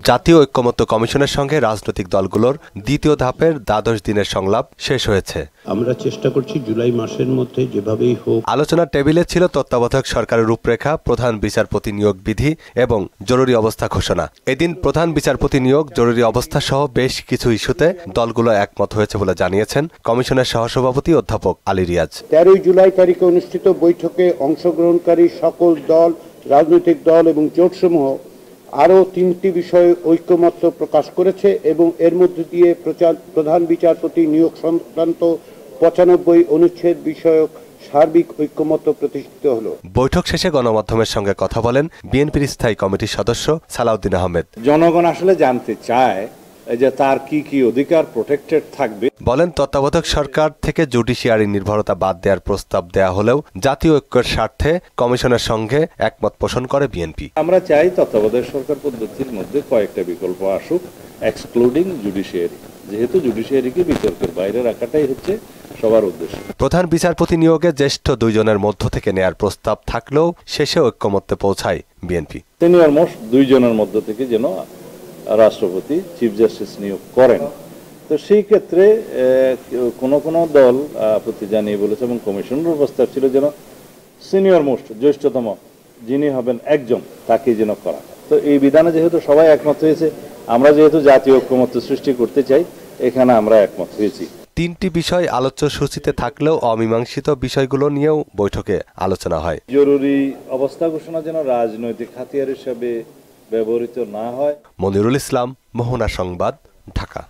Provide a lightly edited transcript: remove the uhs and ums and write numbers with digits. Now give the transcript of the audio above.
জাতীয় ঐক্যমত্য কমিশনের সঙ্গে রাজনৈতিক দলগুলোর দ্বিতীয় ধাপের ১২ দিনের সংলাপ শেষ হয়েছে। আমরা চেষ্টা করছি জুলাই মাসের মধ্যে যেভাবেই হোক। আলোচনার টেবিলে ছিল তত্ত্বাবধায়ক সরকারের রূপরেখা, প্রধান বিচারপতি নিয়োগ বিধি এবং জরুরি অবস্থা ঘোষণা। এদিন প্রধান বিচারপতি নিয়োগ, জরুরি অবস্থা সহ বেশ কিছু ইস্যুতে দলগুলো একমত হয়েছে বলে জানিয়েছেন কমিশনের সহসভাপতি অধ্যাপক আলী রিয়াজ। ১৩ জুলাই তারিখে অনুষ্ঠিত বৈঠকে অংশগ্রহণকারী সকল দল, রাজনৈতিক দল এবং জোটসমূহ আরও ৩টি বিষয়ে ঐক্যমত্য প্রকাশ করেছে এবং এর মধ্য দিয়ে প্রধান বিচারপতি নিয়োগ সংক্রান্ত ৯৫ অনুচ্ছেদ বিষয়ক সার্বিক ঐক্যমত্য প্রতিষ্ঠিত হলো। বৈঠক শেষে গণমাধ্যমের সঙ্গে কথা বলেন বিএনপির স্থায়ী কমিটির সদস্য সালাউদ্দিন আহমেদ। জনগণ আসলে জানতে চায় যে তার কি কি অধিকার প্রোটেক্টেড থাকবে। বলেন তত্ত্বাবধায়ক সরকার থেকে জুডিশিয়ারি নির্ভরতা বাদ দেওয়ার প্রস্তাব দেয়া হলেও জাতীয় ঐক্যের স্বার্থে কমিশনের সঙ্গে একমত পোষণ করে বিএনপি। আমরা চাই তত্ত্বাবধায়ক সরকার পদ্ধতির মধ্যে কয়েকটা বিকল্প আসুক, এক্সক্লুডিং জুডিশিয়ারি, যেহেতু জুডিশিয়ারিকে বিতর্কের বাইরে রাখাটাই হচ্ছে সবার উদ্দেশ্য। প্রধান বিচারপতি নিয়োগে জ্যেষ্ঠ 2 জনের মধ্য থেকে নেয়ার প্রস্তাব থাকলেও শেষে ঐক্যমত্যে পৌঁছায় বিএনপি। সিনিয়র মোস্ট 2 জনের মধ্য থেকে যেন রাষ্ট্রপতি চিফ জাস্টিস নিয়োগ করেন। তো সেই ক্ষেত্রে কোন দল আপত্তি জানিয়ে বলেছে এবং কমিশনের প্রস্তাব ছিল যেন সিনিয়র মোস্ট, জ্যেষ্ঠতম যিনি হবেন একজন, তাকে যেন করা। তো এই বিধানে যেহেতু সবাই একমত হয়েছে, আমরা যেহেতু জাতীয় ঐক্যমত্য সৃষ্টি করতে চাই, এখানে আমরা একমত হয়েছি। 3টি বিষয় আলোচ্য সূচিতে থাকলেও অমীমাংসিত বিষয়গুলো নিয়েও বৈঠকে আলোচনা হয়। জরুরি অবস্থা ঘোষণা যেন রাজনৈতিক হাতিয়ার হিসেবে ব্যবহৃত না হয়। মনিরুল ইসলাম, মোহনা সংবাদ, ঢাকা।